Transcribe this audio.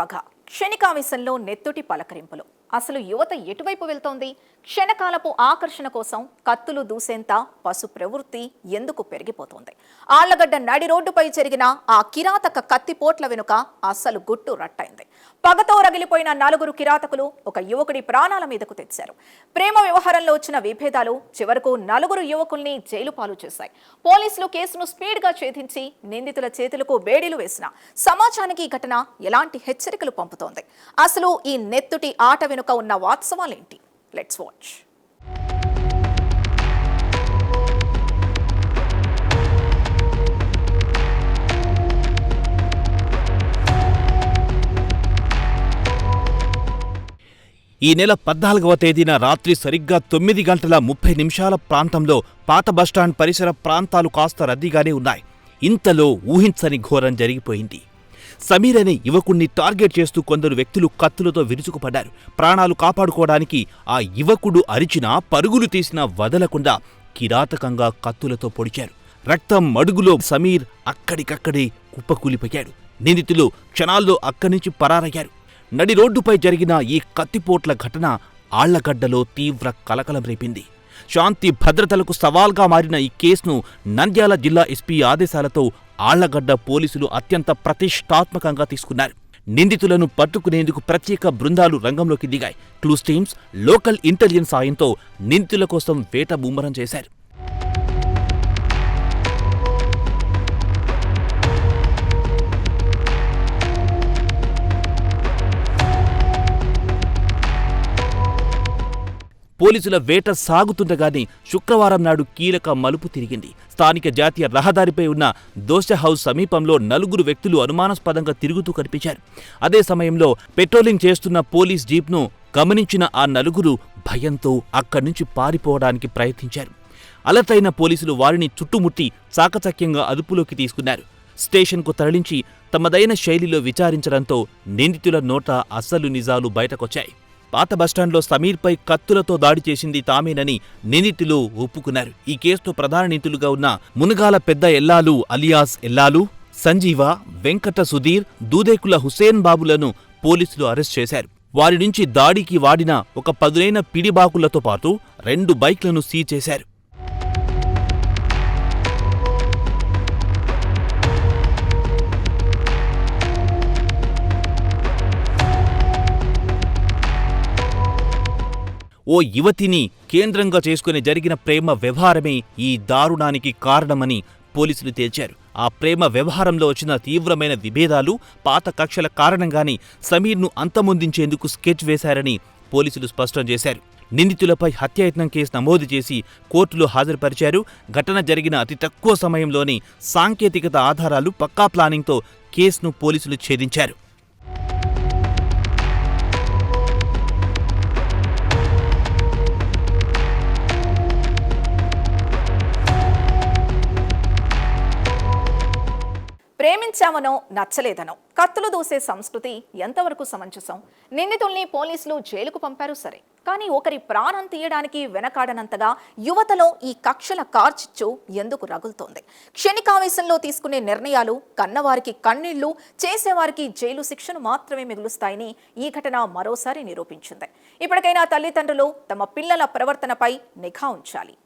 పగ, క్షణికావేశంలో నెత్తుటి పలకరింపులు. అసలు యువత ఎటువైపు వెళ్తోంది? క్షణకాలపు ఆకర్షణ కోసం కత్తులు దూసేంత పశు ప్రవృత్తి ఎందుకు పెరిగిపోతోంది? ఆళ్లగడ్డ నడి రోడ్డుపై జరిగిన ఆ కిరాతక కత్తిపోట్ల వెనుక అసలు గుట్టు రట్టయింది. పగతో రగిలిపోయిన నలుగురు కిరాతకులు ఒక యువకుడి ప్రాణాల మీదకు తెచ్చారు. ప్రేమ వ్యవహారంలో వచ్చిన విభేదాలు చివరకు నలుగురు యువకుల్ని జైలు పాలు చేశాయి. పోలీసులు కేసును స్పీడ్గా ఛేదించి నిందితుల చేతులకు వేడిలు వేసిన సమాజానికి ఈ ఘటన ఎలాంటి హెచ్చరికలు పంపుతోంది? అసలు ఈ నెత్తుటి ఆట వెనుక ఉన్న వాస్తవాలేంటి? Let's watch. ఈ నెల 14వ తేదీన రాత్రి సరిగ్గా 9:30 ప్రాంతంలో పాత బస్టాండ్ పరిసర ప్రాంతాలు కాస్త రద్దీగానే ఉన్నాయి. ఇంతలో ఊహించని ఘోరం జరిగిపోయింది. సమీర్ అనే యువకుణ్ణి టార్గెట్ చేస్తూ కొందరు వ్యక్తులు కత్తులతో విరుచుకుపడ్డారు. ప్రాణాలు కాపాడుకోవడానికి ఆ యువకుడు అరిచినా, పరుగులు తీసినా వదలకుండా కిరాతకంగా కత్తులతో పొడిచారు. రక్తం మడుగులో సమీర్ అక్కడికక్కడే కుప్పకూలిపోయాడు. నిందితులు క్షణాల్లో అక్కడి నుంచి పరారయ్యారు. నడి రోడ్డుపై జరిగిన ఈ కత్తిపోట్ల ఘటన ఆళ్లగడ్డలో తీవ్ర కలకలం రేపింది. శాంతి భద్రతలకు సవాల్గా మారిన ఈ కేసును నంద్యాల జిల్లా ఎస్పీ ఆదేశాలతో ఆళ్లగడ్డ పోలీసులు అత్యంత ప్రతిష్టాత్మకంగా తీసుకున్నారు. నిందితులను పట్టుకునేందుకు ప్రత్యేక బృందాలు రంగంలోకి దిగాయి. క్లూస్ టీమ్స్, లోకల్ ఇంటెలిజెన్స్ సాయంతో నిందితుల కోసం వేట ముమ్మరం చేశారు. పోలీసుల వేట సాగుతుండగానే శుక్రవారం నాడు కీలక మలుపు తిరిగింది. స్థానిక జాతీయ రహదారిపై ఉన్న దోశ హౌస్ సమీపంలో నలుగురు వ్యక్తులు అనుమానాస్పదంగా తిరుగుతూ కనిపించారు. అదే సమయంలో పెట్రోలింగ్ చేస్తున్న పోలీస్ జీప్ను గమనించిన ఆ నలుగురు భయంతో అక్కడి నుంచి పారిపోవడానికి ప్రయత్నించారు. అలర్ట్ అయిన పోలీసులు వారిని చుట్టుముట్టి చాకచక్యంగా అదుపులోకి తీసుకున్నారు. స్టేషన్కు తరలించి తమదైన శైలిలో విచారించడంతో నిందితుల నోట అసలు నిజాలు బయటకొచ్చాయి. పాత బస్టాండ్లో సమీర్పై కత్తులతో దాడి చేసింది తామేనని నిందితులు ఒప్పుకున్నారు. ఈ కేసులో ప్రధాన నిందితులుగా ఉన్న మునగాల పెద్ద ఎల్లాలు అలియాస్ ఎల్లాలు, సంజీవ, వెంకట సుధీర్, దూదేకుల హుసేన్ బాబులను పోలీసులు అరెస్ట్ చేశారు. వారి నుంచి దాడికి వాడిన ఒక పదునైన పిడిబాకులతో పాటు 2 బైక్లను సీజ్ చేశారు. ఓ యువతిని కేంద్రంగా చేసుకుని జరిగిన ప్రేమ వ్యవహారమే ఈ దారుణానికి కారణమని పోలీసులు తేల్చారు. ఆ ప్రేమ వ్యవహారంలో వచ్చిన తీవ్రమైన విభేదాలు, పాత కక్షల కారణంగానే సమీర్ను అంతమొందించేందుకు స్కెచ్ వేశారని పోలీసులు స్పష్టం చేశారు. నిందితులపై హత్యాయత్నం కేసు నమోదు చేసి కోర్టులో హాజరుపరిచారు. ఘటన జరిగిన అతి తక్కువ సమయంలోనే సాంకేతికత ఆధారాలు, పక్కా ప్లానింగ్తో కేసును పోలీసులు ఛేదించారు. ప్రేమించామనో నచ్చలేదనో కత్తులు దూసే సంస్కృతి ఎంతవరకు సమంజసం? నిందితుల్ని పోలీసులు జైలుకు పంపారు సరే, కానీ ఒకరి ప్రాణం తీయడానికి వెనకాడనంతగా యువతలో ఈ కక్షల కార్చిచ్చు ఎందుకు రగులుతోంది? క్షణికావేశంలో తీసుకునే నిర్ణయాలు కన్నవారికి కన్నీళ్లు, చేసేవారికి జైలు శిక్షను మాత్రమే మిగులుస్తాయని ఈ ఘటన మరోసారి నిరూపించింది. ఇప్పటికైనా తల్లిదండ్రులు తమ పిల్లల ప్రవర్తనపై నిఘా ఉంచాలి.